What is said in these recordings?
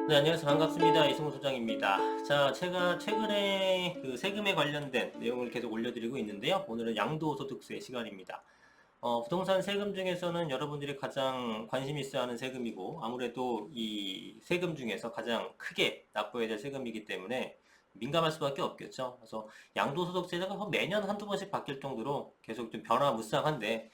네, 안녕하세요. 반갑습니다. 이승훈 소장입니다. 자, 제가 최근에 그 세금에 관련된 내용을 계속 올려드리고 있는데요. 오늘은 양도소득세 시간입니다. 부동산 세금 중에서는 여러분들이 가장 관심 있어 하는 세금이고, 아무래도 이 세금 중에서 가장 크게 납부해야 될 세금이기 때문에 민감할 수밖에 없겠죠. 그래서 양도소득세가 매년 한두 번씩 바뀔 정도로 계속 좀 변화무쌍한데,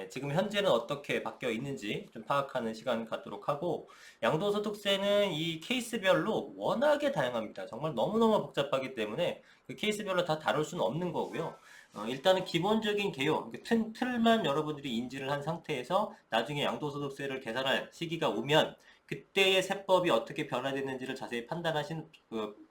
지금 현재는 어떻게 바뀌어 있는지 좀 파악하는 시간 갖도록 하고, 양도소득세는 이 케이스별로 워낙에 다양합니다. 정말 너무너무 복잡하기 때문에 그 케이스별로 다 다룰 수는 없는 거고요. 일단은 기본적인 개요, 틀만 여러분들이 인지를 한 상태에서 나중에 양도소득세를 계산할 시기가 오면 그때의 세법이 어떻게 변화됐는지를 자세히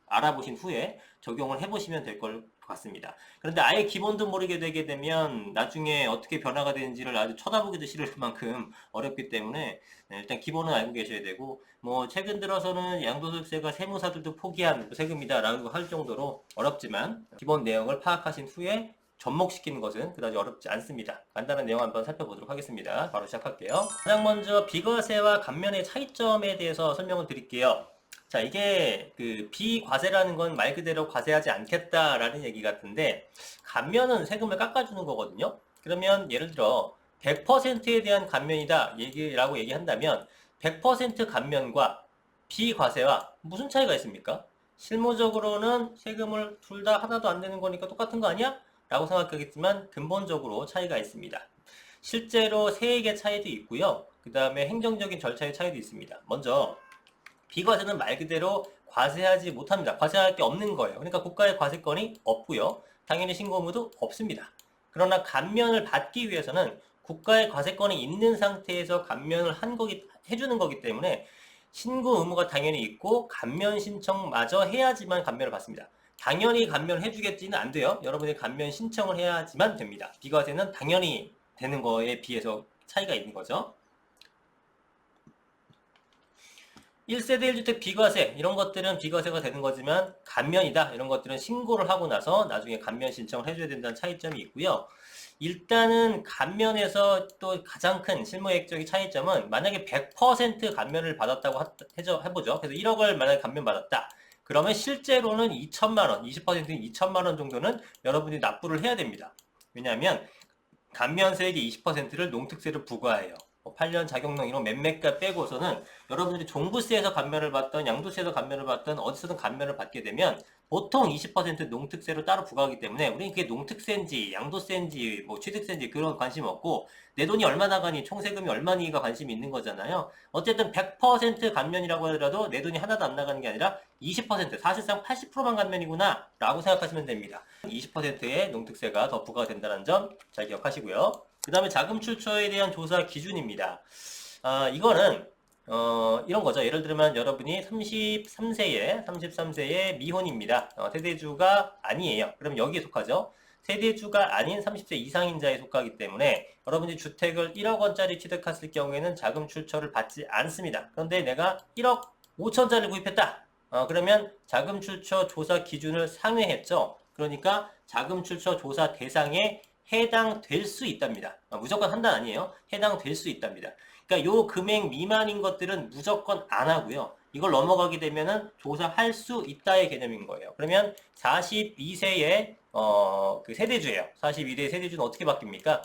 알아보신 후에 적용을 해보시면 될 것 같습니다. 그런데 아예 기본도 모르게 되게 되면 나중에 어떻게 변화가 되는지를 아주 쳐다보기도 싫을 만큼 어렵기 때문에 일단 기본은 알고 계셔야 되고, 뭐 최근 들어서는 양도소득세가 세무사들도 포기한 세금이다라고 할 정도로 어렵지만 기본 내용을 파악하신 후에 접목시키는 것은 그다지 어렵지 않습니다. 간단한 내용 한번 살펴보도록 하겠습니다. 바로 시작할게요. 가장 먼저 비과세와 감면의 차이점에 대해서 설명을 드릴게요. 자, 이게 그 비과세라는 건 말 그대로 과세하지 않겠다라는 얘기 같은데, 감면은 세금을 깎아주는 거거든요. 그러면 예를 들어 100%에 대한 감면이다 라고 얘기한다면 100% 감면과 비과세와 무슨 차이가 있습니까? 실무적으로는 세금을 둘 다 하나도 안 내는 거니까 똑같은 거 아니야? 라고 생각하겠지만 근본적으로 차이가 있습니다. 실제로 세액의 차이도 있고요. 그 다음에 행정적인 절차의 차이도 있습니다. 먼저 비과세는 말 그대로 과세하지 못합니다. 과세할 게 없는 거예요. 그러니까 국가의 과세권이 없고요. 당연히 신고 의무도 없습니다. 그러나 감면을 받기 위해서는 국가의 과세권이 있는 상태에서 감면을 해주는 거기 때문에 신고 의무가 당연히 있고 감면 신청마저 해야지만 감면을 받습니다. 당연히 감면을 해주겠지는 안 돼요. 여러분이 감면 신청을 해야지만 됩니다. 비과세는 당연히 되는 거에 비해서 차이가 있는 거죠. 1세대 1주택 비과세 이런 것들은 비과세가 되는 거지만 감면이다 이런 것들은 신고를 하고 나서 나중에 감면 신청을 해줘야 된다는 차이점이 있고요. 일단은 감면에서 또 가장 큰 실무액적인 차이점은 만약에 100% 감면을 받았다고 해보죠. 그래서 1억을 만약에 감면받았다. 그러면 실제로는 2천만 원, 20%인 2천만 원 정도는 여러분이 납부를 해야 됩니다. 왜냐하면 감면세액의 20%를 농특세로 부과해요. 8년 자격농 이런 몇몇가 빼고서는 여러분들이 종부세에서 감면을 받던 양도세에서 감면을 받던 어디서든 감면을 받게 되면 보통 20% 농특세로 따로 부과하기 때문에 우리는 그게 농특세인지 양도세인지 뭐 취득세인지 그런 관심 없고 내 돈이 얼마 나가니 총세금이 얼마니가 관심이 있는 거잖아요. 어쨌든 100% 감면이라고 하더라도 내 돈이 하나도 안 나가는 게 아니라 20% 사실상 80%만 감면이구나 라고 생각하시면 됩니다. 20%의 농특세가 더 부과가 된다는 점 잘 기억하시고요. 그 다음에 자금 출처에 대한 조사 기준입니다. 이거는 이런 거죠. 예를 들면 여러분이 33세의 미혼입니다. 세대주가 아니에요. 그럼 여기에 속하죠. 세대주가 아닌 30세 이상인자에 속하기 때문에 여러분이 주택을 1억 원짜리 취득했을 경우에는 자금 출처를 받지 않습니다. 그런데 내가 1억 5천짜리 구입했다. 그러면 자금 출처 조사 기준을 상회했죠. 그러니까 자금 출처 조사 대상에 해당될 수 있답니다. 무조건 한다 아니에요. 해당될 수 있답니다. 그러니까 요 금액 미만인 것들은 무조건 안 하고요. 이걸 넘어가게 되면은 조사할 수 있다의 개념인 거예요. 그러면 42세의 그 세대주예요. 42세 세대주는 어떻게 바뀝니까?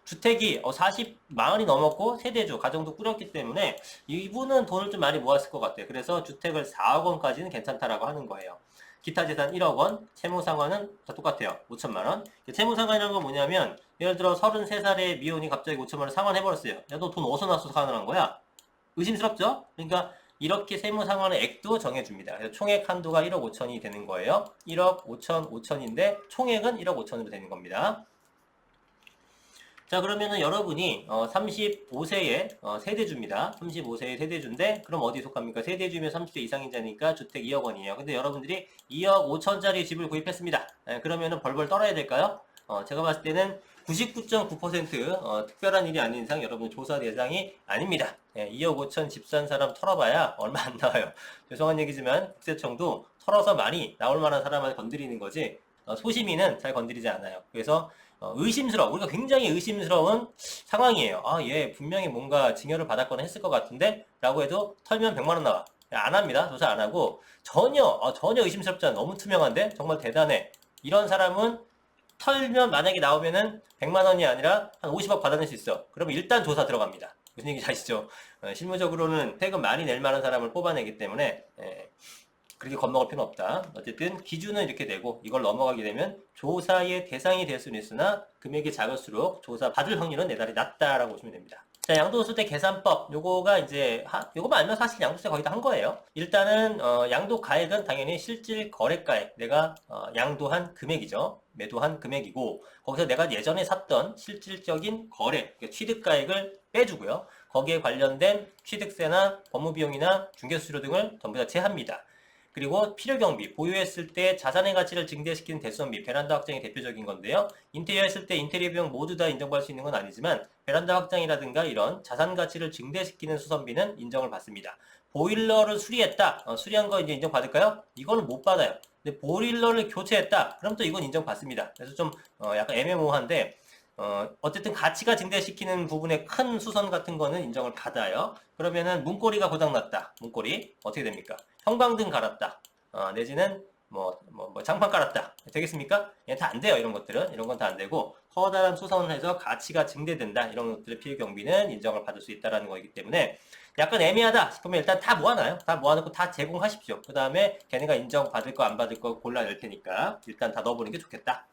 주택이 40만원이 넘었고 세대주 가정도 꾸렸기 때문에 이분은 돈을 좀 많이 모았을 것 같아요. 그래서 주택을 4억 원까지는 괜찮다라고 하는 거예요. 기타 재산 1억 원, 채무 상환은 다 똑같아요. 5천만 원. 채무 상환이라는 건 뭐냐면 예를 들어 33살의 미혼이 갑자기 5천만 원 상환해버렸어요. 야, 너 돈 어디서 나서 상환을 한 거야? 의심스럽죠? 그러니까 이렇게 세무 상환의 액도 정해줍니다. 그래서 총액 한도가 1억 5천이 되는 거예요. 1억 5천, 5천인데 총액은 1억 5천으로 되는 겁니다. 자, 그러면은 여러분이 35세의 세대주입니다. 35세의 세대주인데 그럼 어디 속합니까? 세대주면 30세 이상인자니까 주택 2억 원이에요. 근데 여러분들이 2억 5천짜리 집을 구입했습니다. 그러면은 벌벌 떨어야 될까요? 제가 봤을 때는 99.9% 특별한 일이 아닌 이상 여러분 조사 대상이 아닙니다. 2억 5천 집 산 사람 털어봐야 얼마 안 나와요. 죄송한 얘기지만 국세청도 털어서 많이 나올 만한 사람을 건드리는 거지 소시민은 잘 건드리지 않아요. 그래서 우리가 굉장히 의심스러운 상황이에요. 얘 분명히 뭔가 징여를 받았거나 했을 것 같은데 라고 해도 털면 100만 원 나와. 안 합니다. 조사 안 하고 전혀 의심스럽지 않아. 너무 투명한데 정말 대단해. 이런 사람은 털면 만약에 나오면은 100만 원이 아니라 한 50억 받아낼 수 있어. 그러면 일단 조사 들어갑니다. 무슨 얘기인지 아시죠? 실무적으로는 세금 많이 낼 만한 사람을 뽑아내기 때문에 그렇게 겁먹을 필요는 없다. 어쨌든 기준은 이렇게 되고 이걸 넘어가게 되면 조사의 대상이 될 수는 있으나 금액이 작을수록 조사 받을 확률은 내달이 낮다라고 보시면 됩니다. 자, 양도소득 계산법 요거가 이제 요거만 알면 사실 양도세 거의 다 한 거예요. 일단은 양도 가액은 당연히 실질 거래가액, 내가 양도한 금액이죠. 매도한 금액이고 거기서 내가 예전에 샀던 실질적인 거래, 그러니까 취득가액을 빼주고요. 거기에 관련된 취득세나 법무비용이나 중개수수료 등을 전부 다 제합니다. 그리고 필요경비, 보유했을 때 자산의 가치를 증대시키는 대수원비, 베란다 확장이 대표적인 건데요. 인테리어 했을 때 인테리어 비용 모두 다 인정받을 수 있는 건 아니지만 베란다 확장이라든가 이런 자산 가치를 증대시키는 수선비는 인정을 받습니다. 보일러를 수리했다. 수리한 거 이제 인정받을까요? 이거는 못 받아요. 근데 보일러를 교체했다. 그럼 또 이건 인정받습니다. 그래서 좀 약간 애매모호한데 어쨌든 가치가 증대시키는 부분의 큰 수선 같은 거는 인정을 받아요. 그러면은 문고리가 고장났다. 문고리 어떻게 됩니까? 형광등 갈았다. 내지는 장판 깔았다. 되겠습니까? 다 안 돼요. 이런 것들은. 이런 건 다 안 되고 커다란 수선을 해서 가치가 증대된다. 이런 것들의 피해 경비는 인정을 받을 수 있다는 거이기 때문에 약간 애매하다 싶으면 일단 다 모아놔요. 다 모아놓고 다 제공하십시오. 그 다음에 걔네가 인정받을 거 안 받을 거 골라낼 테니까 일단 다 넣어보는 게 좋겠다.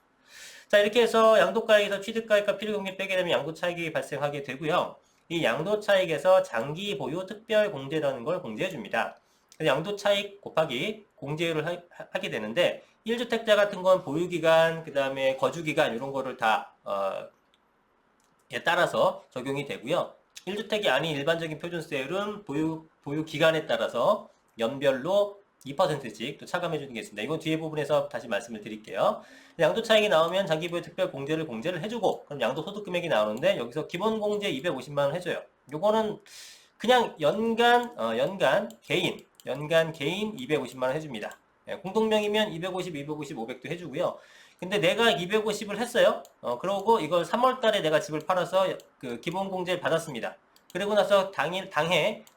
자, 이렇게 해서 양도가액에서 취득가액과 필요경비 빼게 되면 양도차익이 발생하게 되고요. 이 양도차익에서 장기 보유 특별 공제라는 걸 공제해 줍니다. 양도차익 곱하기 공제율을 하게 되는데 1주택자 같은 건 보유기간, 그 다음에 거주기간 이런 거를 다 따라서 적용이 되고요. 1주택이 아닌 일반적인 표준세율은 보유기간에 따라서 연별로 2%씩 또 차감해 주는 게 있습니다. 이건 뒤에 부분에서 다시 말씀을 드릴게요. 양도차익이 나오면 장기보유 특별 공제를 해주고 그럼 양도소득 금액이 나오는데 여기서 기본공제 250만 원 해줘요. 요거는 그냥 연간 개인 250만 원 해줍니다. 공동명의면 250, 500도 해주고요. 근데 내가 250을 했어요. 그러고 이걸 3월 달에 내가 집을 팔아서 그 기본공제를 받았습니다. 그리고 나서 당해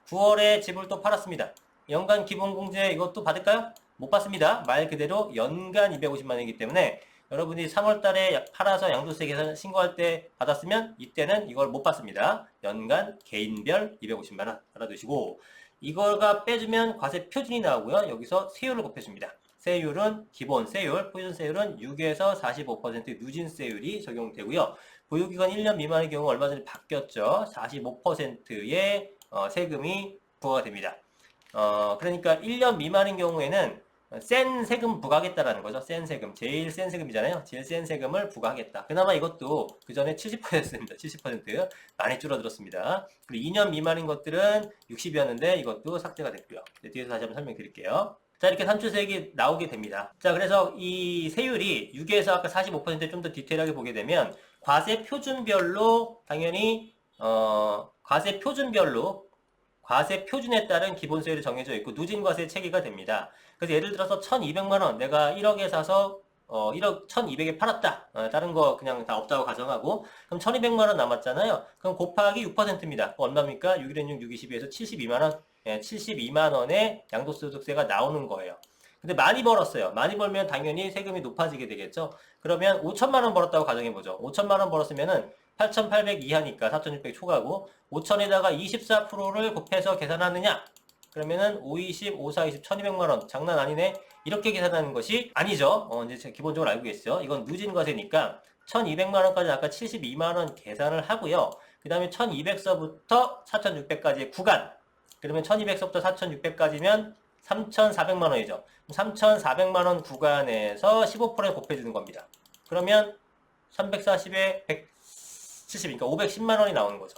9월에 집을 또 팔았습니다. 연간 기본공제 이것도 받을까요? 못 받습니다. 말 그대로 연간 250만 원이기 때문에 여러분이 3월 달에 팔아서 양도세 계산 신고할 때 받았으면 이때는 이걸 못 받습니다. 연간 개인별 250만 원 알아두시고 이거가 빼주면 과세 표준이 나오고요. 여기서 세율을 곱해줍니다. 세율은 기본세율, 표준세율은 6에서 45% 누진세율이 적용되고요. 보유기간 1년 미만의 경우 얼마 전에 바뀌었죠. 45%의 세금이 부과가 됩니다. 그러니까 1년 미만인 경우에는 센 세금 부과하겠다라는 거죠. 센 세금. 제일 센 세금이잖아요. 제일 센 세금을 부과하겠다. 그나마 이것도 그 전에 70%였습니다. 70% 많이 줄어들었습니다. 그리고 2년 미만인 것들은 60이었는데 이것도 삭제가 됐고요. 뒤에서 다시 한번 설명드릴게요. 자, 이렇게 산출세액이 나오게 됩니다. 자, 그래서 이 세율이 6에서 아까 45% 좀 더 디테일하게 보게 되면 과세 표준별로 당연히 과세 표준에 따른 기본세율이 정해져 있고 누진과세 체계가 됩니다. 그래서 예를 들어서 1,200만 원 내가 1억에 사서 1억 1,200에 팔았다. 다른 거 그냥 다 없다고 가정하고 그럼 1,200만 원 남았잖아요. 그럼 곱하기 6%입니다. 얼마입니까? 6일엔 6, 62에서 72만 원. 72만 원의 양도소득세가 나오는 거예요. 근데 많이 벌었어요. 많이 벌면 당연히 세금이 높아지게 되겠죠. 그러면 5천만 원 벌었다고 가정해보죠. 5천만 원 벌었으면은 8,800 이하니까 4,600 초과고 5천에다가 24%를 곱해서 계산하느냐? 그러면은 5, 20, 5, 4, 20, 1,200만 원. 장난 아니네. 이렇게 계산하는 것이 아니죠. 이제 기본적으로 알고 계시죠. 이건 누진과세니까 1,200만 원까지 아까 72만 원 계산을 하고요. 그 다음에 1,200서부터 4,600까지의 구간. 그러면 1,200서부터 4,600까지면 3,400만 원이죠. 3,400만 원 구간에서 15% 곱해주는 겁니다. 그러면 340에 170, 그러니까 510만 원이 나오는 거죠.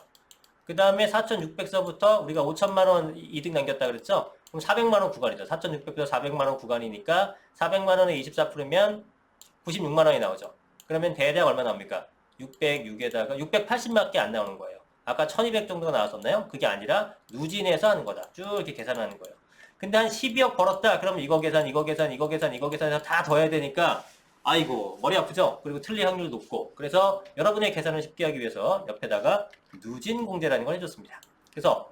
그 다음에 4,600서부터 우리가 5천만 원 이득 남겼다 그랬죠? 그럼 400만 원 구간이죠. 4,600부터 400만 원 구간이니까 400만 원에 24%면 96만 원이 나오죠. 그러면 대략 얼마 나옵니까? 606에다가 680밖에 안 나오는 거예요. 아까 1200 정도가 나왔었나요? 그게 아니라 누진해서 하는 거다. 쭉 이렇게 계산하는 거예요. 근데 한 12억 벌었다. 그러면 이거 계산해서 다 더해야 되니까 아이고 머리 아프죠? 그리고 틀릴 확률이 높고 그래서 여러분의 계산을 쉽게 하기 위해서 옆에다가 누진 공제라는 걸 해줬습니다. 그래서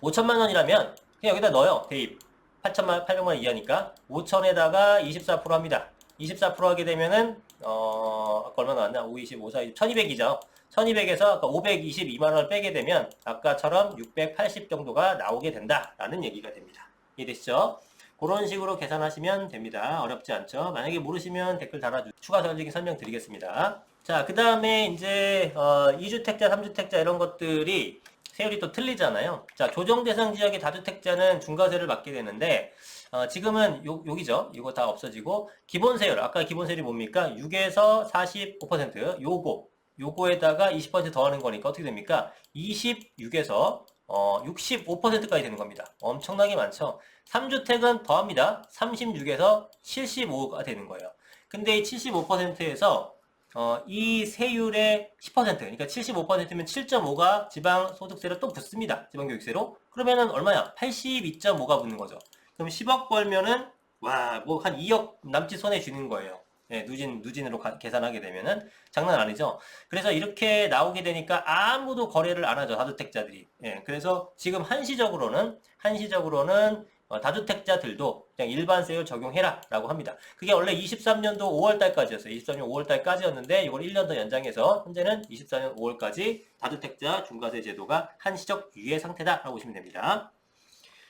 5천만 원이라면 그냥 여기다 넣어요. 대입. 800만 원 이하니까 5천에다가 24% 합니다. 24% 하게 되면은 아까 얼마 나왔나? 5, 20, 5, 4, 20, 1200이죠. 1200에서 아까 522만 원을 빼게 되면 아까처럼 680 정도가 나오게 된다라는 얘기가 됩니다. 이해되시죠? 그런 식으로 계산하시면 됩니다. 어렵지 않죠? 만약에 모르시면 댓글 달아주세요. 추가 설명이 설명드리겠습니다. 자, 그 다음에 이제 2주택자, 3주택자 이런 것들이 세율이 또 틀리잖아요. 자, 조정 대상 지역의 다주택자는 중과세를 받게 되는데 지금은 여기죠. 이거 다 없어지고 기본세율, 아까 기본세율이 뭡니까? 6에서 45% 요거에다가 20% 더하는 거니까 어떻게 됩니까? 26에서 65%까지 되는 겁니다. 엄청나게 많죠. 3주택은 더합니다. 36에서 75가 되는 거예요. 근데 이 75%에서 이 세율의 10%, 그러니까 75%면 7.5가 지방소득세로 또 붙습니다. 지방교육세로. 그러면은 얼마야? 82.5가 붙는 거죠. 그럼 10억 벌면은, 와, 뭐 한 2억 남짓 손에 쥐는 거예요. 예, 누진으로 계산하게 되면은 장난 아니죠. 그래서 이렇게 나오게 되니까 아무도 거래를 안 하죠. 다주택자들이. 예, 그래서 지금 한시적으로는 다주택자들도 그냥 일반세율 적용해라 라고 합니다. 그게 원래 23년도 5월달까지였어요. 23년 5월달까지였는데 이걸 1년 더 연장해서 현재는 24년 5월까지 다주택자 중과세 제도가 한시적 유예 상태다라고 보시면 됩니다.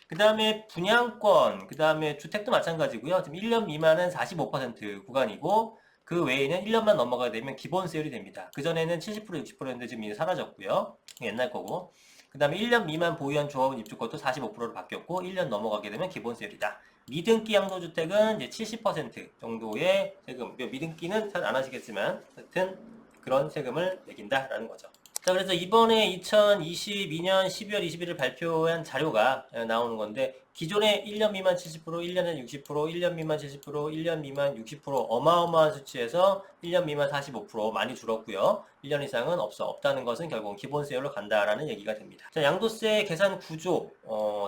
그 다음에 분양권, 그 다음에 주택도 마찬가지고요. 지금 1년 미만은 45% 구간이고 그 외에는 1년만 넘어가게 되면 기본세율이 됩니다. 그전에는 70% 60%였는데 지금 이제 사라졌고요. 옛날 거고. 그 다음에 1년 미만 보유한 조합원 입주권도 45%로 바뀌었고 1년 넘어가게 되면 기본세율이다. 미등기 양도주택은 이제 70% 정도의 세금, 미등기는 잘 안 하시겠지만 하여튼 그런 세금을 매긴다라는 거죠. 자, 그래서 이번에 2022년 12월 21일 발표한 자료가 나오는 건데 기존에 1년 미만 70%, 1년은 60%, 1년 미만 70%, 1년 미만 60% 어마어마한 수치에서 1년 미만 45% 많이 줄었고요. 1년 이상은 없다는 것은 결국은 기본세율로 간다라는 얘기가 됩니다. 자, 양도세 계산 구조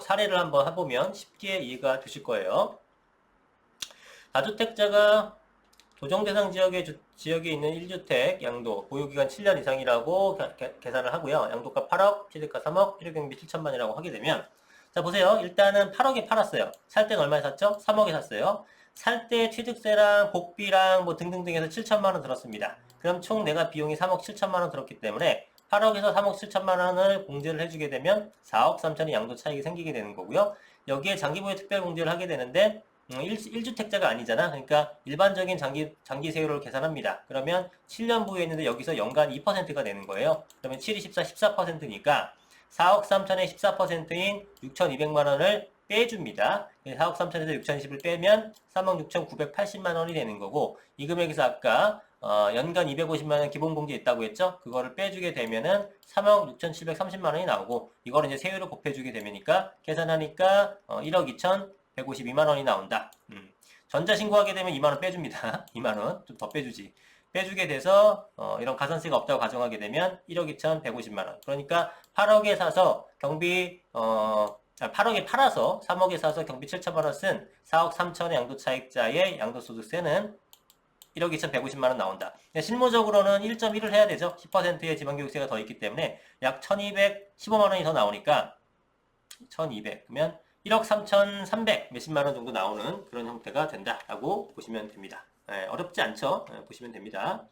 사례를 한번 해보면 쉽게 이해가 되실 거예요. 다주택자가 조정대상 지역에 있는 1주택 양도 보유기간 7년 이상이라고 계산을 하고요. 양도가 8억, 취득가 3억, 필요경비 7천만이라고 하게 되면 자 보세요. 일단은 8억에 팔았어요. 살 때는 얼마에 샀죠? 3억에 샀어요. 살 때 취득세랑 복비랑 뭐 등등등 해서 7천만 원 들었습니다. 그럼 총 내가 비용이 3억 7천만 원 들었기 때문에 8억에서 3억 7천만 원을 공제를 해주게 되면 4억 3천의 양도 차익이 생기게 되는 거고요. 여기에 장기보유 특별 공제를 하게 되는데 1주택자가 아니잖아. 그러니까 일반적인 장기 세율을 계산합니다. 그러면 7년 보유했는데 여기서 연간 2%가 되는 거예요. 그러면 7, 24, 14%니까 4억 3천의 14%인 6,200만 원을 빼줍니다. 4억 3천에서 6,020을 빼면 3억 6,980만 원이 되는 거고 이 금액에서 아까 연간 250만 원 기본 공제 있다고 했죠? 그거를 빼주게 되면은 3억 6,730만 원이 나오고 이거를 이제 세율을 곱해주게 되니까 계산하니까 1억 2,152만 원이 나온다. 전자신고하게 되면 2만 원 빼줍니다. 2만 원 좀 더 빼주지. 빼주게 돼서 이런 가산세가 없다고 가정하게 되면 1억 2,150만 원. 그러니까 8억에 사서 경비 8억에 팔아서 3억에 사서 경비 7천만 원 쓴 4억 3천의 양도차익자의 양도소득세는 1억 2,150만 원 나온다. 실무적으로는 1.1을 해야 되죠. 10%의 지방교육세가 더 있기 때문에 약 1,215만 원이 더 나오니까 1,200 그러면 1억 3,300 몇십만 원 정도 나오는 그런 형태가 된다라고 보시면 됩니다. 어렵지 않죠? 보시면 됩니다.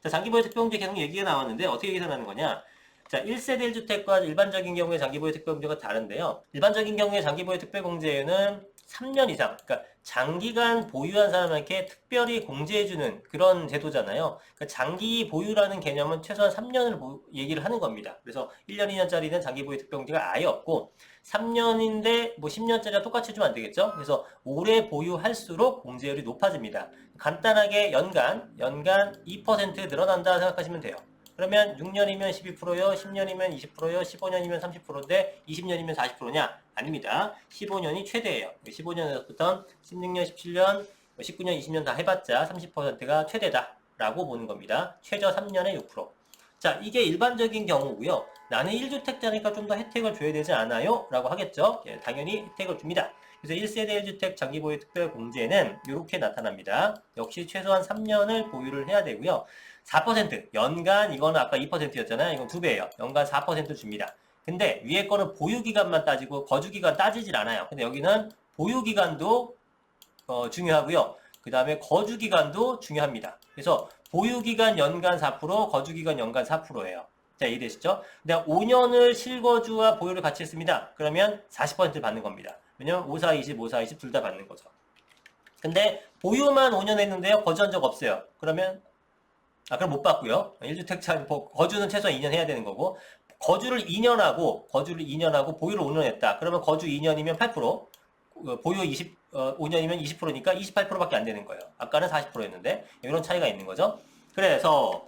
자, 장기보유 특별공제 계속 얘기가 나왔는데 어떻게 계산하는 거냐? 자, 1세대 1주택과 일반적인 경우에 장기보유 특별공제가 다른데요. 일반적인 경우에 장기보유 특별공제는 3년 이상, 그러니까 장기간 보유한 사람에게 특별히 공제해주는 그런 제도잖아요. 그러니까 장기 보유라는 개념은 최소한 3년을 얘기를 하는 겁니다. 그래서 1년, 2년짜리는 장기 보유 특별공제가 아예 없고 3년인데 뭐 10년짜리와 똑같이 해주면 안 되겠죠? 그래서 오래 보유할수록 공제율이 높아집니다. 간단하게 연간 2% 늘어난다 생각하시면 돼요. 그러면 6년이면 12%요, 10년이면 20%요, 15년이면 30%인데 20년이면 40%냐? 아닙니다. 15년이 최대예요. 15년에서부터 16년, 17년, 19년, 20년 다 해봤자 30%가 최대다라고 보는 겁니다. 최저 3년에 6%. 자, 이게 일반적인 경우고요. 나는 1주택자니까 좀 더 혜택을 줘야 되지 않아요? 라고 하겠죠. 예, 당연히 혜택을 줍니다. 그래서 1세대 1주택 장기보유 특별공제는 이렇게 나타납니다. 역시 최소한 3년을 보유를 해야 되고요. 4% 연간 이거는 아까 2%였잖아요. 이건 2배예요. 연간 4% 줍니다. 근데 위에 거는 보유기간만 따지고 거주기간 따지질 않아요. 근데 여기는 보유기간도 중요하고요. 그 다음에 거주기간도 중요합니다. 그래서 보유기간 연간 4%, 거주기간 연간 4%예요. 자, 이해되시죠? 근데 5년을 실거주와 보유를 같이 했습니다. 그러면 40%를 받는 겁니다. 왜냐면 5, 4, 20, 5, 4, 20 둘 다 받는 거죠. 근데 보유만 5년 했는데요. 거주한 적 없어요. 그러면 그럼 못 받고요. 1주택자 거주는 최소한 2년 해야 되는 거고 거주를 2년 하고 보유를 5년 했다. 그러면 거주 2년이면 8%, 보유 5년이면 20%니까 28%밖에 안 되는 거예요. 아까는 40%였는데 이런 차이가 있는 거죠. 그래서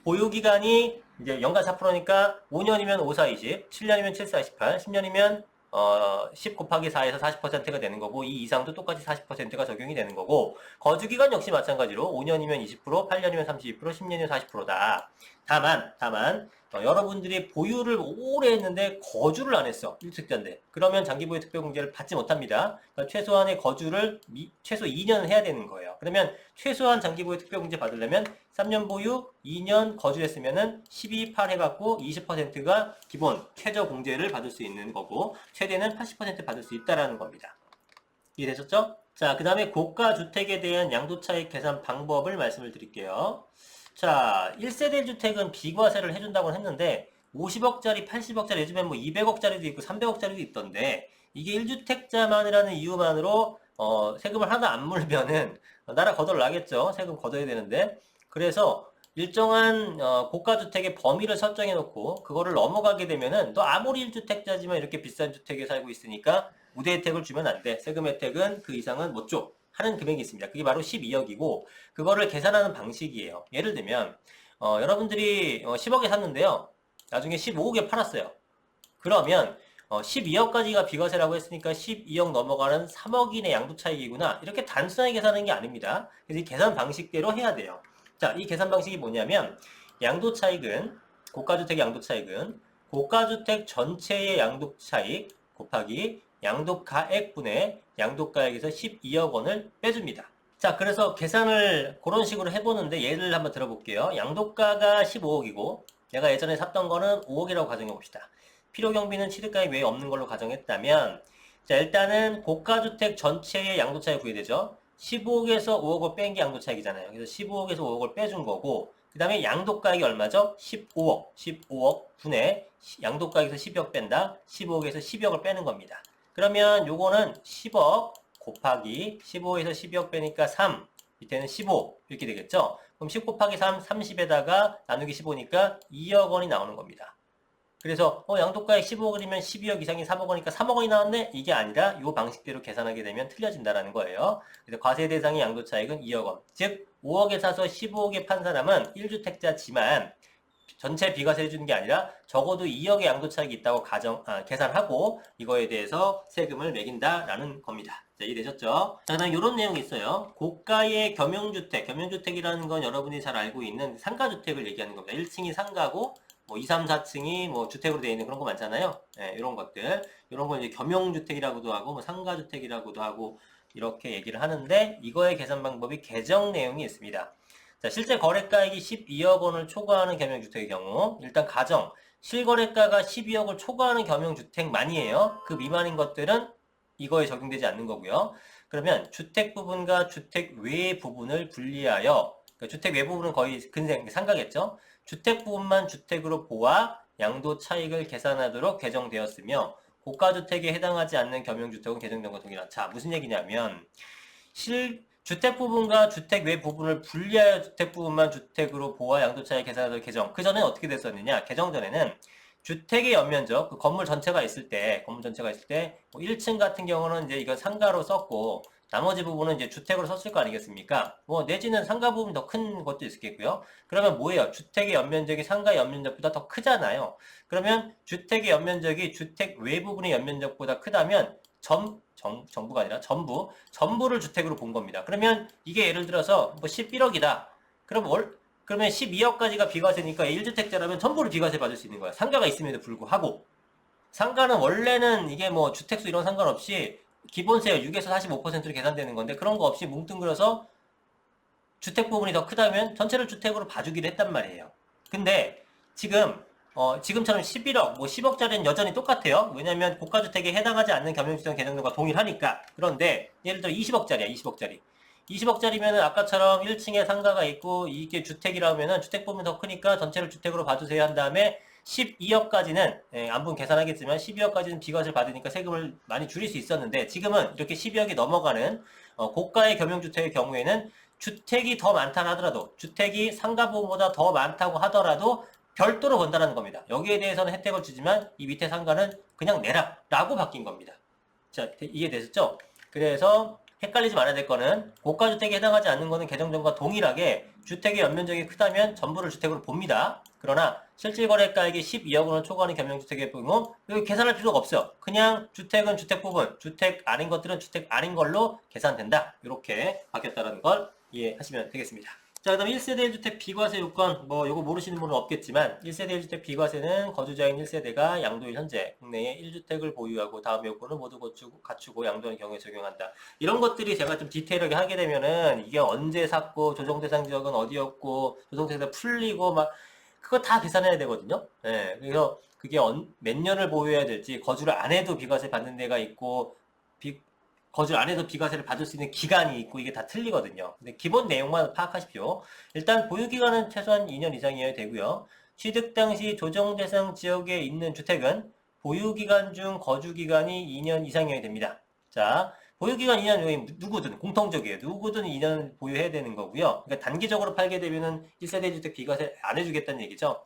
보유 기간이 이제 연간 4%니까 5년이면 5, 4, 20, 7년이면 7, 4, 18, 10년이면 10 곱하기 4에서 40%가 되는 거고 이 이상도 똑같이 40%가 적용이 되는 거고 거주기간 역시 마찬가지로 5년이면 20%, 8년이면 32%, 10년이면 40%다. 다만 여러분들이 보유를 오래 했는데 거주를 안 했어. 1주택자인데. 그러면 장기보유 특별공제를 받지 못합니다. 그러니까 최소한의 거주를 최소 2년 해야 되는 거예요. 그러면 최소한 장기보유 특별공제 받으려면 3년 보유, 2년 거주했으면은 12, 8 해갖고 20%가 기본 최저 공제를 받을 수 있는 거고 최대는 80% 받을 수 있다라는 겁니다. 이해되셨죠? 자, 그 다음에 고가주택에 대한 양도차익 계산 방법을 말씀을 드릴게요. 자, 1세대 주택은 비과세를 해준다고 했는데 50억짜리, 80억짜리, 요즘엔 뭐 200억짜리도 있고 300억짜리도 있던데 이게 1주택자만이라는 이유만으로 세금을 하나 안 물면은 나라 거덜 나겠죠. 세금 걷어야 되는데 그래서 일정한 고가주택의 범위를 설정해 놓고 그거를 넘어가게 되면은 너 아무리 1주택자지만 이렇게 비싼 주택에 살고 있으니까 우대 혜택을 주면 안 돼. 세금 혜택은 그 이상은 못 줘. 하는 금액이 있습니다. 그게 바로 12억이고 그거를 계산하는 방식이에요. 예를 들면 여러분들이 10억에 샀는데요. 나중에 15억에 팔았어요. 그러면 12억까지가 비과세라고 했으니까 12억 넘어가는 3억 이내 양도차익이구나. 이렇게 단순하게 계산하는 게 아닙니다. 그래서 이 계산 방식대로 해야 돼요. 자, 이 계산 방식이 뭐냐면 양도차익은 고가주택의 양도차익은 고가주택 전체의 양도차익 곱하기 양도가액분의 양도가액에서 12억 원을 빼줍니다. 자, 그래서 계산을 그런 식으로 해보는데 예를 한번 들어볼게요. 양도가가 15억이고 내가 예전에 샀던 거는 5억이라고 가정해 봅시다. 필요경비는 취득가액 외에 없는 걸로 가정했다면 자, 일단은 고가주택 전체의 양도차익 구해되죠. 15억에서 5억을 뺀 게 양도차익이잖아요. 그래서 15억에서 5억을 빼준 거고 그 다음에 양도가액이 얼마죠? 15억 분의 양도가액에서 12억 뺀다. 15억에서 12억을 빼는 겁니다. 그러면 요거는 10억 곱하기 15에서 12억 빼니까 3 밑에는 15 이렇게 되겠죠. 그럼 10 곱하기 3 30에다가 나누기 15니까 2억 원이 나오는 겁니다. 그래서 양도가액 15억이면 12억 이상이 3억 원이니까 3억 원이 나왔네? 이게 아니라 이 방식대로 계산하게 되면 틀려진다는 거예요. 그래서 과세 대상의 양도차익은 2억 원. 즉 5억에 사서 15억에 판 사람은 1주택자지만 전체 비과세 해주는 게 아니라 적어도 2억의 양도차익이 있다고 계산하고 이거에 대해서 세금을 매긴다라는 겁니다. 자, 이해되셨죠? 자, 그다음 이런 내용이 있어요. 고가의 겸용주택이라는 건 여러분이 잘 알고 있는 상가주택을 얘기하는 겁니다. 1층이 상가고 뭐 2, 3, 4층이 뭐 주택으로 되어 있는 그런 거 많잖아요. 네, 이런 것들. 이런 걸 이제 겸용주택이라고도 하고 뭐 상가주택이라고도 하고 이렇게 얘기를 하는데 이거의 계산 방법이 개정 내용이 있습니다. 자, 실제 거래가액이 12억 원을 초과하는 겸용주택의 경우 일단 가정 실거래가가 12억을 초과하는 겸용주택만이에요. 그 미만인 것들은 이거에 적용되지 않는 거고요. 그러면 주택 부분과 주택 외 부분을 분리하여 그러니까 주택 외 부분은 거의 상가겠죠. 주택 부분만 주택으로 보아 양도 차익을 계산하도록 개정되었으며 고가주택에 해당하지 않는 겸용주택은 개정된 것과 동일하다. 자, 무슨 얘기냐면 주택 부분과 주택 외 부분을 분리하여 주택 부분만 주택으로 보아 양도차익 계산하도록 개정. 그 전에 어떻게 됐었느냐? 개정 전에는 주택의 연면적, 그 건물 전체가 있을 때, 뭐 1층 같은 경우는 이제 이건 상가로 썼고, 나머지 부분은 이제 주택으로 썼을 거 아니겠습니까? 뭐, 내지는 상가 부분이 더 큰 것도 있겠고요. 그러면 뭐예요? 주택의 연면적이 상가 연면적보다 더 크잖아요. 그러면 주택의 연면적이 주택 외 부분의 연면적보다 크다면, 정부가 아니라 전부를 주택으로 본 겁니다. 그러면 이게 예를 들어서 뭐 11억이다. 그러면 12억까지가 비과세니까 1주택자라면 전부를 비과세 받을 수 있는 거야. 상가가 있음에도 불구하고. 상가는 원래는 이게 뭐 주택수 이런 상관없이 기본세율 6에서 45%로 계산되는 건데 그런 거 없이 뭉뚱그려서 주택 부분이 더 크다면 전체를 주택으로 봐주기로 했단 말이에요. 근데 지금 지금처럼 11억, 뭐 10억짜리는 여전히 똑같아요. 왜냐면 고가주택에 해당하지 않는 겸용주택 개정률과 동일하니까. 그런데 예를 들어 20억짜리야, 20억짜리. 20억짜리면은 아까처럼 1층에 상가가 있고 이게 주택이라면은 주택보험이 더 크니까 전체를 주택으로 봐주세요 한 다음에 12억까지는 안분 계산하겠지만 12억까지는 비과세를 받으니까 세금을 많이 줄일 수 있었는데 지금은 이렇게 12억이 넘어가는 고가의 겸용주택의 경우에는 주택이 더 많다 하더라도 주택이 상가보험보다 더 많다고 하더라도 별도로 건다는 겁니다. 여기에 대해서는 혜택을 주지만 이 밑에 상가는 그냥 내라 라고 바뀐 겁니다. 자, 이해되셨죠? 그래서 헷갈리지 말아야 될 거는 고가주택에 해당하지 않는 거는 개정전과 동일하게 주택의 연면적이 크다면 전부를 주택으로 봅니다. 그러나 실질거래가액이 12억원을 초과하는 겸용주택의 경우 여기 계산할 필요가 없어요. 그냥 주택은 주택 부분, 주택 아닌 것들은 주택 아닌 걸로 계산된다. 이렇게 바뀌었다는 걸 이해하시면 되겠습니다. 자, 그 다음에 1세대 1주택 비과세 요건, 뭐, 요거 모르시는 분은 없겠지만, 1세대 1주택 비과세는 거주자인 1세대가 양도일 현재 국내에 1주택을 보유하고 다음 요건을 모두 갖추고 양도하는 경우에 적용한다. 이런 것들이 제가 좀 디테일하게 하게 되면은, 이게 언제 샀고, 조정대상 지역은 어디였고, 조정대상 풀리고, 막, 그거 다 계산해야 되거든요. 예, 그래서 그게 몇 년을 보유해야 될지, 거주를 안 해도 비과세 받는 데가 있고, 거주를 안 해도 비과세를 받을 수 있는 기간이 있고 이게 다 틀리거든요. 근데 기본 내용만 파악하십시오. 일단 보유기간은 최소한 2년 이상이어야 되고요. 취득 당시 조정 대상 지역에 있는 주택은 보유기간 중 거주기간이 2년 이상이어야 됩니다. 자, 보유기간 2년 여기 누구든 공통적이에요. 누구든 2년 보유해야 되는 거고요. 그러니까 단기적으로 팔게 되면은 1세대 주택 비과세 안 해주겠다는 얘기죠.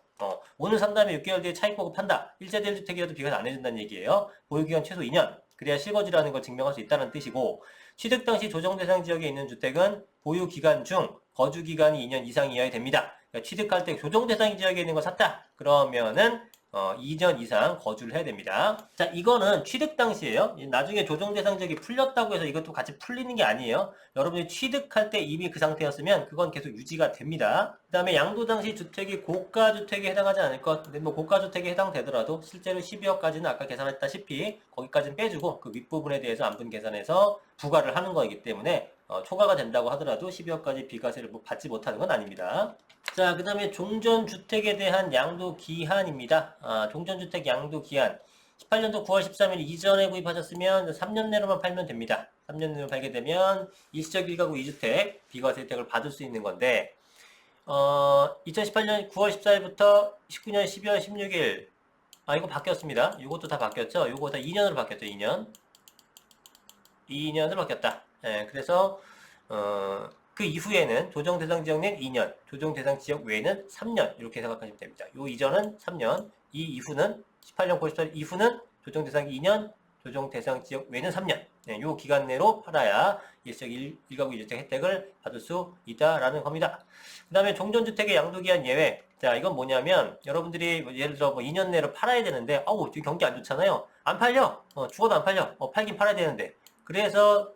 오늘 산 다음에 6개월 뒤에 차익 보고 판다. 1세대 1주택이라도 비과세 안 해준다는 얘기예요. 보유기간 최소 2년. 그래야 실거주라는 걸 증명할 수 있다는 뜻이고 취득 당시 조정 대상 지역에 있는 주택은 보유 기간 중 거주 기간이 2년 이상이어야 됩니다. 그러니까 취득할 때 조정 대상 지역에 있는 걸 샀다. 그러면은 2년 이상 거주를 해야 됩니다. 자, 이거는 취득 당시에요. 나중에 조정 대상 지역이 풀렸다고 해서 이것도 같이 풀리는 게 아니에요. 여러분이 취득할 때 이미 그 상태였으면 그건 계속 유지가 됩니다. 그 다음에 양도 당시 주택이 고가 주택에 해당하지 않을 것. 근데 뭐 고가 주택에 해당되더라도 실제로 12억까지는 아까 계산했다시피 거기까지는 빼주고 그 윗부분에 대해서 안분 계산해서 부과를 하는 거이기 때문에 초과가 된다고 하더라도 12억까지 비과세를 받지 못하는 건 아닙니다. 자, 그 다음에 종전주택에 대한 양도기한입니다. 종전주택 양도기한 18년도 9월 13일 이전에 구입하셨으면 3년 내로만 팔면 됩니다. 3년 내로 팔게 되면 일시적 1가구 2주택 비과세 혜택을 받을 수 있는 건데 2018년 9월 14일부터 19년 12월 16일 이거 바뀌었습니다. 이것도 다 바뀌었죠. 이거 다 2년으로 바뀌었죠. 2년으로 바뀌었다. 그래서 그 이후에는 조정 대상 지역 내 2년, 조정 대상 지역 외에는 3년 이렇게 생각하시면 됩니다. 요 이전은 3년, 이 이후는 18년 9월 14일 이후는 조정 대상 2년, 조정 대상 지역 외에는 3년. 요 기간 내로 팔아야 일시적 1가구 2주택 혜택을 받을 수 있다라는 겁니다. 그 다음에 종전주택의 양도기한 예외. 자, 이건 뭐냐면 여러분들이 예를 들어 2년 내로 팔아야 되는데 지금 경기 안 좋잖아요. 안 팔려. 죽어도 안 팔려. 팔긴 팔아야 되는데. 그래서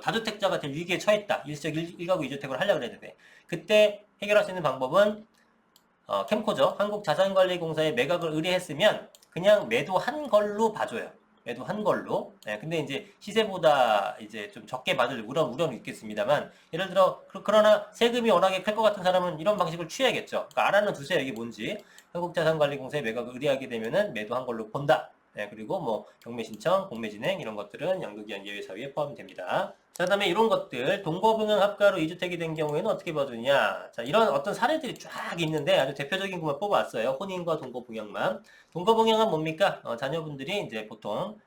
다주택자가 될 위기에 처했다. 일시적 1가구 2주택을 하려고 그랬는데 그때 해결할 수 있는 방법은 캠코죠. 한국자산관리공사에 매각을 의뢰했으면 그냥 매도한 걸로 봐줘요. 매도한 걸로. 근데 이제 시세보다 이제 좀 적게 받을 우려는 있겠습니다만 예를 들어 그러나 세금이 워낙에 클 것 같은 사람은 이런 방식을 취해야겠죠. 그러니까 알아는 두세요. 이게 뭔지. 한국자산관리공사에 매각을 의뢰하게 되면은 매도한 걸로 본다. 그리고 뭐 경매 신청, 공매 진행 이런 것들은 양도기한 예외 사유에 포함됩니다. 자, 그다음에 이런 것들 동거분양 합가로 2주택이 된 경우에는 어떻게 봐주냐? 자, 이런 어떤 사례들이 쫙 있는데 아주 대표적인 것만 뽑아왔어요. 혼인과 동거분양만. 동거분양은 뭡니까? 자녀분들이 이제 보통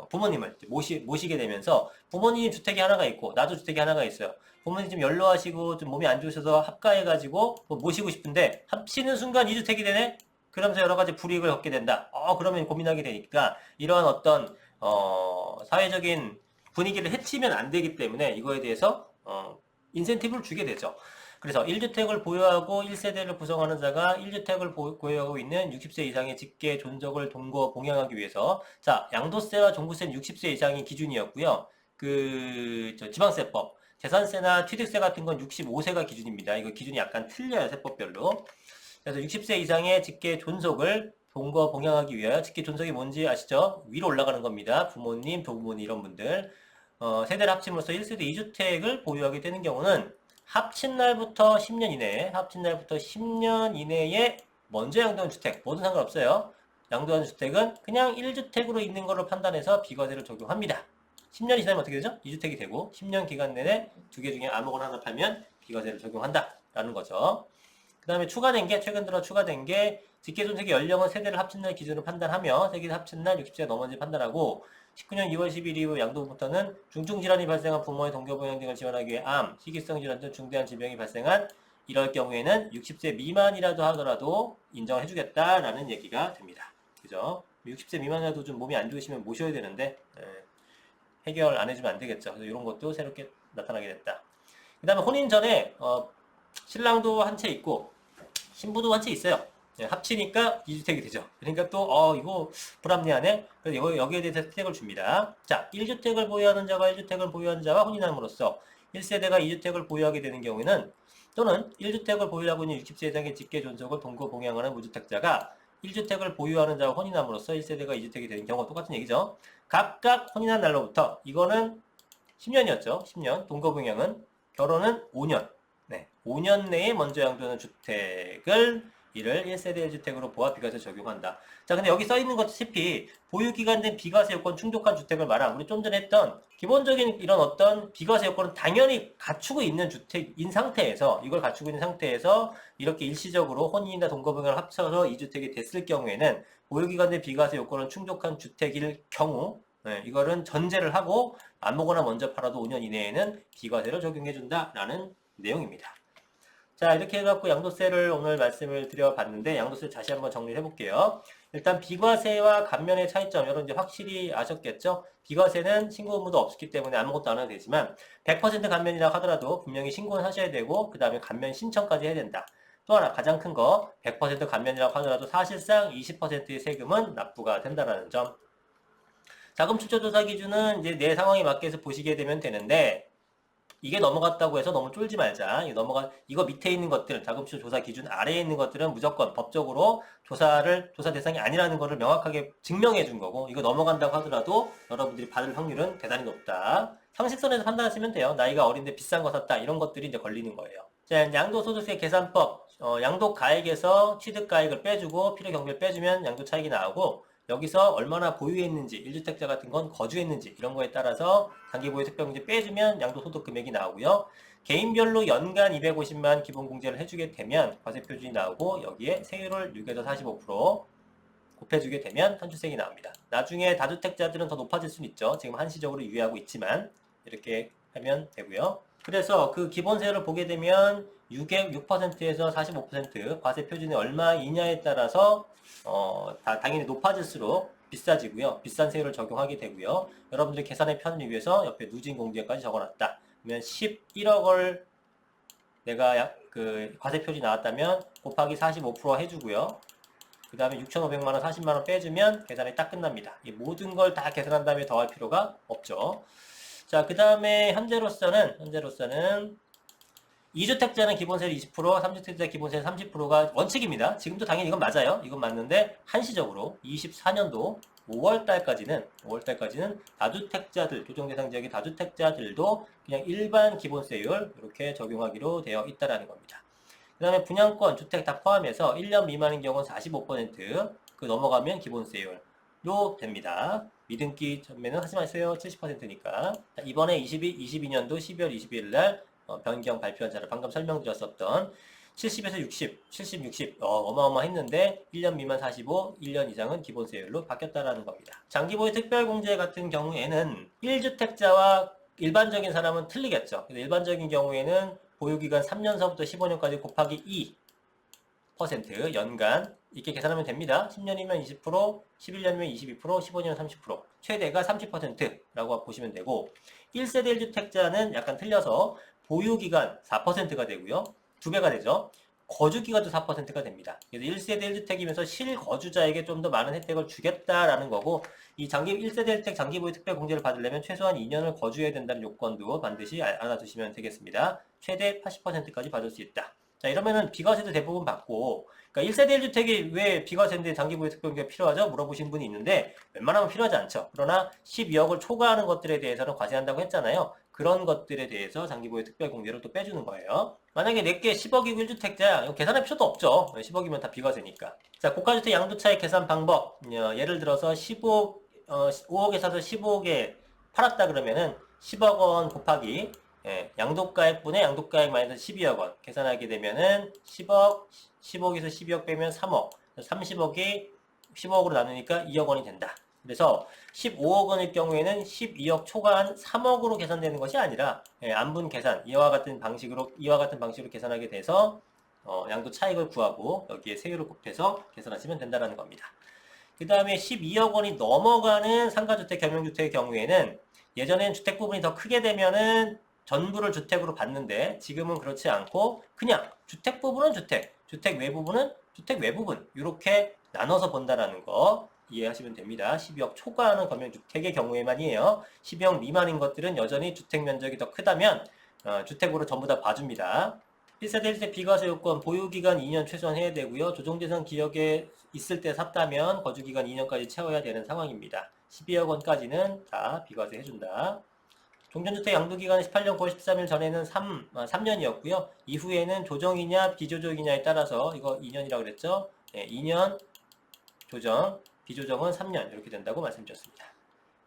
부모님을 모시게 되면서 부모님 주택이 하나가 있고 나도 주택이 하나가 있어요. 부모님 좀 연로하시고 좀 몸이 안 좋으셔서 합가해가지고 모시고 싶은데 합치는 순간 2주택이 되네? 그러면서 여러 가지 불이익을 겪게 된다. 그러면 고민하게 되니까 이러한 어떤 사회적인 분위기를 해치면 안 되기 때문에 이거에 대해서 인센티브를 주게 되죠. 그래서 1주택을 보유하고 1세대를 구성하는 자가 1주택을 보유하고 있는 60세 이상의 직계 존속을 동거 봉양하기 위해서 자, 양도세와 종부세는 60세 이상이 기준이었고요. 지방세법, 재산세나 취득세 같은 건 65세가 기준입니다. 이거 기준이 약간 틀려요, 세법별로. 그래서 60세 이상의 직계 존속을 동거 봉양하기 위하여 직계 존속이 뭔지 아시죠? 위로 올라가는 겁니다. 부모님, 조부모님 이런 분들. 세대를 합침으로써 1세대 2주택을 보유하게 되는 경우는 합친 날부터 10년 이내에 먼저 양도한 주택, 뭐든 상관없어요. 양도한 주택은 그냥 1주택으로 있는 걸로 판단해서 비과세를 적용합니다. 10년이 지나면 어떻게 되죠? 2주택이 되고 10년 기간 내내 두 개 중에 아무거나 하나 팔면 비과세를 적용한다라는 거죠. 그 다음에 추가된 게, 최근 들어 추가된 게 직계존속의 연령은 세대를 합친 날 기준으로 판단하며 세대를 합친 날 60세가 넘었는지 판단하고 19년 2월 10일 이후 양도부터는 중증질환이 발생한 부모의 동교부양 등을 지원하기 위해 암, 희귀성 질환 등 중대한 질병이 발생한 이럴 경우에는 60세 미만이라도 하더라도 인정을 해주겠다라는 얘기가 됩니다. 그죠? 60세 미만이라도 좀 몸이 안 좋으시면 모셔야 되는데 해결 안 해주면 안 되겠죠. 그래서 이런 것도 새롭게 나타나게 됐다. 그 다음에 혼인 전에 신랑도 한 채 있고 신부도 한 채 있어요. 합치니까 2주택이 되죠. 그러니까 또 이거 불합리하네. 그래서 여기에 대해서 혜택을 줍니다. 자, 1주택을 보유하는 자가 1주택을 보유하는 자와 혼인함으로써 1세대가 2주택을 보유하게 되는 경우에는 또는 1주택을 보유하고 있는 60세 이상의 직계 존속을 동거 봉양하는 무주택자가 1주택을 보유하는 자와 혼인함으로써 1세대가 2주택이 되는 경우 똑같은 얘기죠. 각각 혼인한 날로부터 이거는 10년이었죠. 10년. 동거 봉양은 결혼은 5년. 5년 내에 먼저 양도하는 주택을 이를 1세대 1주택으로 보아 비과세 적용한다. 자, 근데 여기 써 있는 것다시피 보유기간 된 비과세 요건 충족한 주택을 말한 우리 좀 전에 했던 기본적인 이런 어떤 비과세 요건은 당연히 갖추고 있는 주택인 상태에서 이걸 갖추고 있는 상태에서 이렇게 일시적으로 혼인이나 동거병을 합쳐서 2주택이 됐을 경우에는 보유기간 된 비과세 요건을 충족한 주택일 경우 이거는 전제를 하고 아무거나 먼저 팔아도 5년 이내에는 비과세를 적용해준다라는 내용입니다. 자, 이렇게 해갖고 양도세를 오늘 말씀을 드려봤는데 양도세 다시 한번 정리를 해볼게요. 일단 비과세와 감면의 차이점 여러분 이제 확실히 아셨겠죠? 비과세는 신고 의무도 없기 때문에 아무것도 안 해도 되지만 100% 감면이라고 하더라도 분명히 신고는 하셔야 되고 그 다음에 감면 신청까지 해야 된다. 또 하나 가장 큰 거 100% 감면이라고 하더라도 사실상 20%의 세금은 납부가 된다는 점. 자금 출처 조사 기준은 이제 내 상황에 맞게 해서 보시게 되면 되는데 이게 넘어갔다고 해서 너무 쫄지 말자. 이거 밑에 있는 것들, 자금출처 조사 기준 아래에 있는 것들은 무조건 법적으로 조사 대상이 아니라는 것을 명확하게 증명해 준 거고, 이거 넘어간다고 하더라도 여러분들이 받을 확률은 대단히 높다. 상식선에서 판단하시면 돼요. 나이가 어린데 비싼 거 샀다. 이런 것들이 이제 걸리는 거예요. 자, 양도소득세 계산법. 양도가액에서 취득가액을 빼주고 필요경비를 빼주면 양도 차익이 나오고, 여기서 얼마나 보유했는지, 1주택자 같은 건 거주했는지 이런 거에 따라서 단기보유 특별공제 빼주면 양도소득 금액이 나오고요. 개인별로 연간 250만 기본공제를 해주게 되면 과세표준이 나오고 여기에 세율을 6에서 45% 곱해주게 되면 선출세액이 나옵니다. 나중에 다주택자들은 더 높아질 수는 있죠. 지금 한시적으로 유예하고 있지만 이렇게 하면 되고요. 그래서 그 기본세율을 보게 되면 6%에서 45% 과세 표준이 얼마이냐에 따라서 당연히 높아질수록 비싸지고요. 비싼 세율을 적용하게 되고요. 여러분들 계산의 편을 위해서 옆에 누진 공제까지 적어놨다. 그러면 11억을 내가 그 과세 표준이 나왔다면 곱하기 45% 해주고요. 그 다음에 6,500만 원, 40만 원 빼주면 계산이 딱 끝납니다. 이 모든 걸 다 계산한 다음에 더할 필요가 없죠. 자, 그 다음에 현재로서는 2주택자는 기본세율 20%, 3주택자 기본세율 30%가 원칙입니다. 지금도 당연히 이건 맞아요. 이건 맞는데 한시적으로 24년도 5월달까지는 다주택자들, 조정대상 지역의 다주택자들도 그냥 일반 기본세율 이렇게 적용하기로 되어 있다라는 겁니다. 그 다음에 분양권, 주택 다 포함해서 1년 미만인 경우는 45%, 그 넘어가면 기본세율로 됩니다. 미등기 전매는 하지 마세요. 70%니까. 이번에 22년도 12월 22일 날 변경 발표한 자를 방금 설명드렸었던 70에서 60, 70, 60 어마어마했는데 1년 미만 45, 1년 이상은 기본세율로 바뀌었다라는 겁니다. 장기보유 특별공제 같은 경우에는 1주택자와 일반적인 사람은 틀리겠죠. 일반적인 경우에는 보유기간 3년서부터 15년까지 곱하기 2% 연간 이렇게 계산하면 됩니다. 10년이면 20%, 11년이면 22%, 15년이면 30%, 최대가 30%라고 보시면 되고 1세대 1주택자는 약간 틀려서 보유기간 4%가 되고요. 2배가 되죠. 거주기간도 4%가 됩니다. 그래서 1세대 1주택이면서 실거주자에게 좀 더 많은 혜택을 주겠다라는 거고 이 1세대 1주택 장기보유 특별공제를 받으려면 최소한 2년을 거주해야 된다는 요건도 반드시 알아두시면 되겠습니다. 최대 80%까지 받을 수 있다. 자, 이러면은 비과세도 대부분 받고, 그러니까 1세대 1주택이 왜 비과세인데 장기보유 특별공제가 필요하죠? 물어보신 분이 있는데, 웬만하면 필요하지 않죠. 그러나 12억을 초과하는 것들에 대해서는 과세한다고 했잖아요. 그런 것들에 대해서 장기보유 특별공제를 또 빼주는 거예요. 만약에 내게 10억이고 1주택자야. 이거 계산할 필요도 없죠. 10억이면 다 비과세니까. 자, 고가주택 양도차익 계산 방법. 예를 들어서 15억, 5억에 사서 15억에 팔았다 그러면은 10억 원 곱하기 양도가액분의 양도가액 마이너스 12억 원 계산하게 되면은 10억, 15억에서 12억 빼면 3억, 30억이 15억으로 나누니까 2억 원이 된다. 그래서 15억 원일 경우에는 12억 초과한 3억으로 계산되는 것이 아니라 안분 계산 이와 같은 방식으로 계산하게 돼서 양도 차익을 구하고 여기에 세율을 곱해서 계산하시면 된다는 겁니다. 그 다음에 12억 원이 넘어가는 상가주택, 겸용주택의 경우에는 예전엔 주택 부분이 더 크게 되면은 전부를 주택으로 봤는데 지금은 그렇지 않고 그냥 주택 부분은 주택, 주택 외부분은 주택 외부분 이렇게 나눠서 본다라는 거 이해하시면 됩니다. 12억 초과하는 검용주택의 경우에만이에요. 12억 미만인 것들은 여전히 주택 면적이 더 크다면 주택으로 전부 다 봐줍니다. 1세대 1세 비과세 요건 보유기간 2년 최소한 해야 되고요. 조정재산 기억에 있을 때 샀다면 거주기간 2년까지 채워야 되는 상황입니다. 12억 원까지는 다 비과세 해준다. 종전주택 양도기간은 18년 9월 13일 전에는 3년이었고요. 이후에는 조정이냐 비조정이냐에 따라서 이거 2년이라고 그랬죠. 2년 조정, 비조정은 3년 이렇게 된다고 말씀드렸습니다.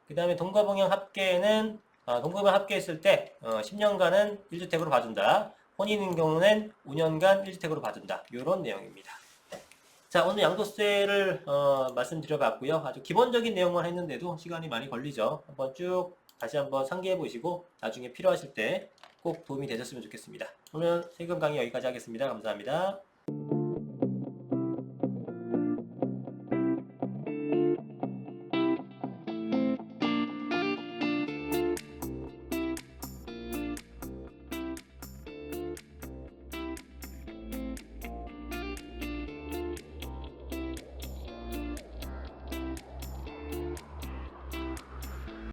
그 다음에 동거봉양 합계는 동거봉양 합계했을 때 10년간은 1주택으로 봐준다. 혼인인 경우는 5년간 1주택으로 봐준다. 이런 내용입니다. 자, 오늘 양도세를 말씀드려봤고요. 아주 기본적인 내용만 했는데도 시간이 많이 걸리죠. 한번 쭉 다시 한번 상기해 보시고 나중에 필요하실 때 꼭 도움이 되셨으면 좋겠습니다. 오늘 세금 강의 여기까지 하겠습니다. 감사합니다.